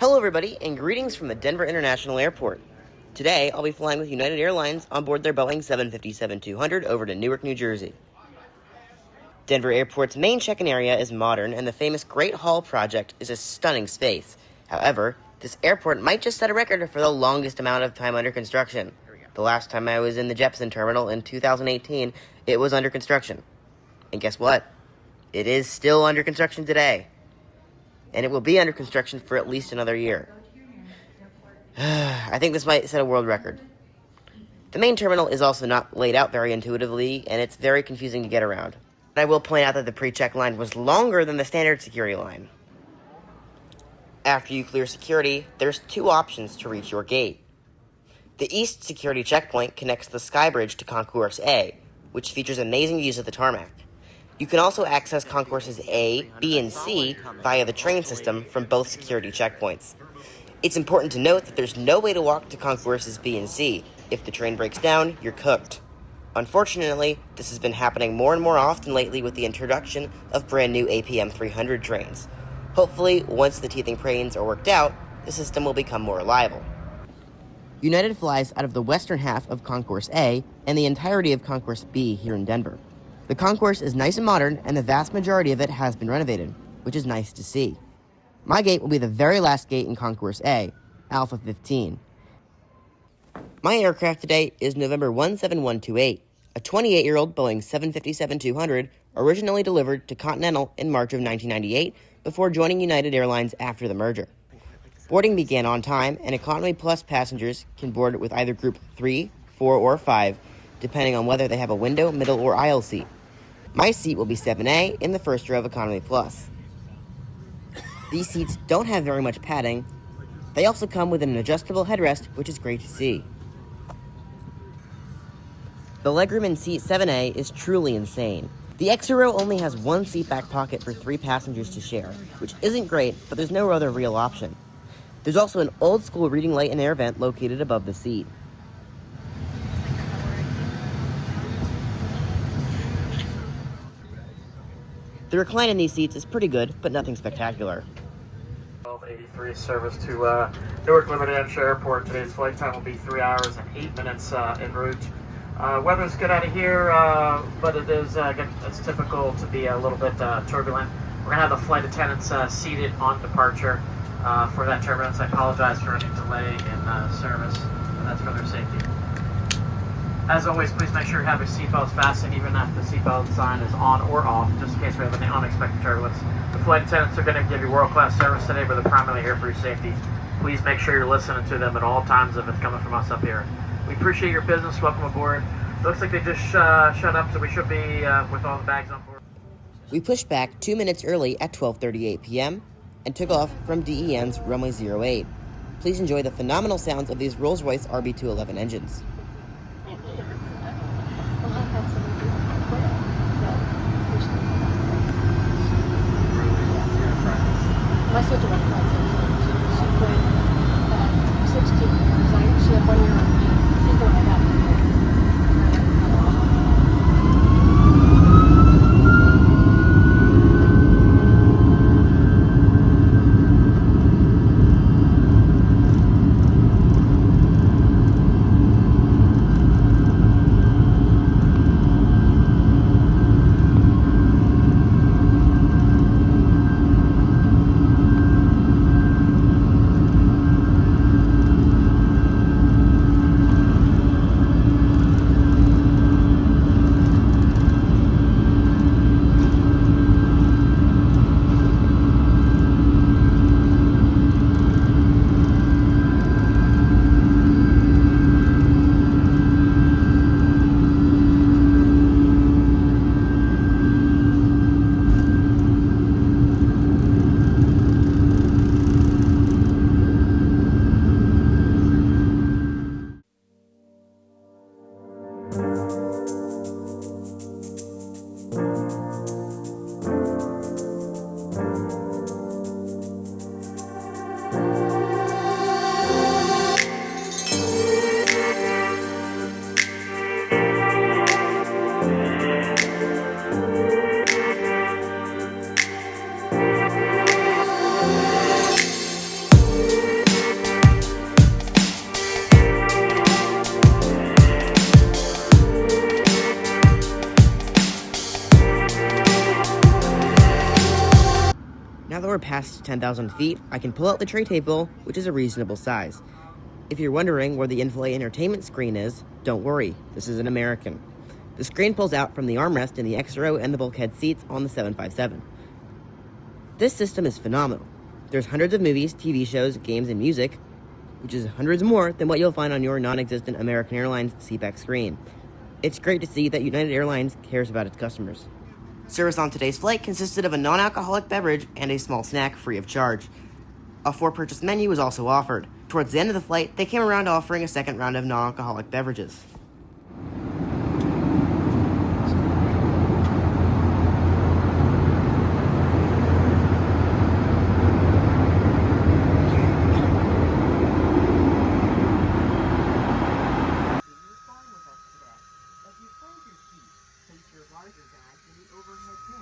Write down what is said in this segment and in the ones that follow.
Hello everybody, and greetings from the Denver International Airport. Today, I'll be flying with United Airlines on board their Boeing 757-200 over to Newark, New Jersey. Denver Airport's main check-in area is modern, and the famous Great Hall project is a stunning space. However, this airport might just set a record for the longest amount of time under construction. The last time I was in the Jeppesen terminal in 2018, it was under construction. And guess what? It is still under construction today. And it will be under construction for at least another year. I think this might set a world record. The main terminal is also not laid out very intuitively, and it's very confusing to get around. But I will point out that the pre-check line was longer than the standard security line. After you clear security, there's two options to reach your gate. The East Security Checkpoint connects the Skybridge to Concourse A, which features amazing views of the tarmac. You can also access Concourses A, B, and C via the train system from both security checkpoints. It's important to note that there's no way to walk to Concourses B and C. If the train breaks down, you're cooked. Unfortunately, this has been happening more and more often lately with the introduction of brand new APM 300 trains. Hopefully, once the teething trains are worked out, the system will become more reliable. United flies out of the western half of Concourse A and the entirety of Concourse B here in Denver. The concourse is nice and modern, and the vast majority of it has been renovated, which is nice to see. My gate will be the very last gate in Concourse A, Alpha 15. My aircraft today is November 17128, a 28-year-old Boeing 757-200 originally delivered to Continental in March of 1998 before joining United Airlines after the merger. Boarding began on time, and Economy Plus passengers can board with either Group 3, 4, or 5, depending on whether they have a window, middle, or aisle seat. My seat will be 7A in the first row of Economy Plus. These seats don't have very much padding. They also come with an adjustable headrest, which is great to see. The legroom in seat 7A is truly insane. The extra row only has one seat back pocket for 3 passengers to share, which isn't great, but there's no other real option. There's also an old-school reading light and air vent located above the seat. The recline in these seats is pretty good, but nothing spectacular. 1283 service to Newark Liberty Airport. Today's flight time will be 3 hours and 8 minutes en route. Weather's good out of here, but it is it's typical to be a little bit turbulent. We're going to have the flight attendants seated on departure for that turbulence. I apologize for any delay in service, and that's for their safety. As always, please make sure you have your seatbelts fastened, even if the seatbelt sign is on or off, just in case we have any unexpected turbulence. The flight attendants are going to give you world-class service today, but they're primarily here for your safety. Please make sure you're listening to them at all times if it's coming from us up here. We appreciate your business. Welcome aboard. Looks like they just shut up, so we should be with all the bags on board. We pushed back 2 minutes early at 12:38 p.m. and took off from DEN's runway 08. Please enjoy the phenomenal sounds of these Rolls-Royce RB211 engines. My sister went to flight 17. She quit 16 years. She had 1 year on me. She's the one I got. we're past 10,000 feet, I can pull out the tray table, which is a reasonable size. If you're wondering where the in-flight entertainment screen is, don't worry, this is an American. The screen pulls out from the armrest in the X-row and the bulkhead seats on the 757. This system is phenomenal. There's hundreds of movies, TV shows, games, and music, which is hundreds more than what you'll find on your non-existent American Airlines seatback screen. It's great to see that United Airlines cares about its customers. Service on today's flight consisted of a non-alcoholic beverage and a small snack free of charge. A for-purchase menu was also offered. Towards the end of the flight, they came around to offering a second round of non-alcoholic beverages.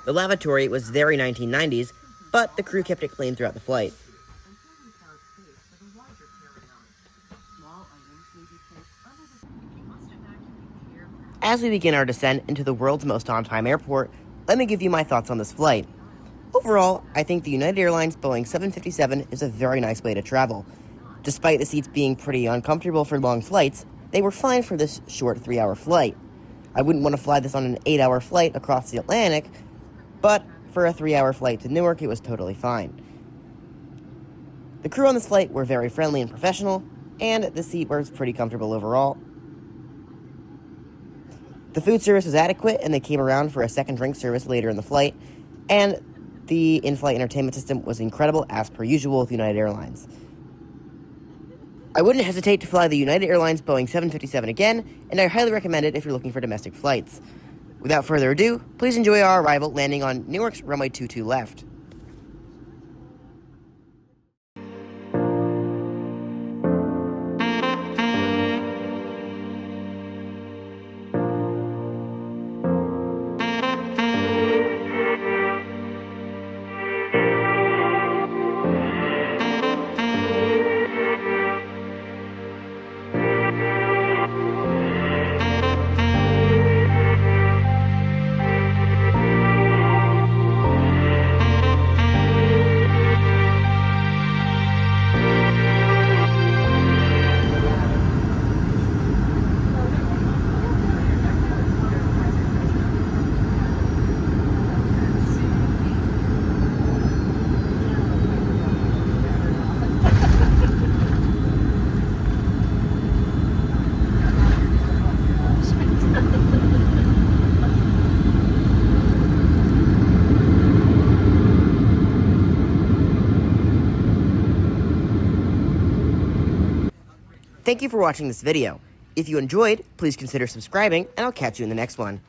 The lavatory was very 1990s, but the crew kept it clean throughout the flight. As we begin our descent into the world's most on-time airport, let me give you my thoughts on this flight. Overall, I think the United Airlines Boeing 757 is a very nice way to travel. Despite the seats being pretty uncomfortable for long flights, they were fine for this short 3-hour flight. I wouldn't want to fly this on an 8-hour flight across the Atlantic, but for a 3-hour flight to Newark, it was totally fine. The crew on this flight were very friendly and professional, and the seat was pretty comfortable overall. The food service was adequate, and they came around for a second drink service later in the flight, and the in-flight entertainment system was incredible as per usual with United Airlines. I wouldn't hesitate to fly the United Airlines Boeing 757 again, and I highly recommend it if you're looking for domestic flights. Without further ado, please enjoy our arrival landing on Newark's runway 22 left. Thank you for watching this video. If you enjoyed, please consider subscribing, and I'll catch you in the next one.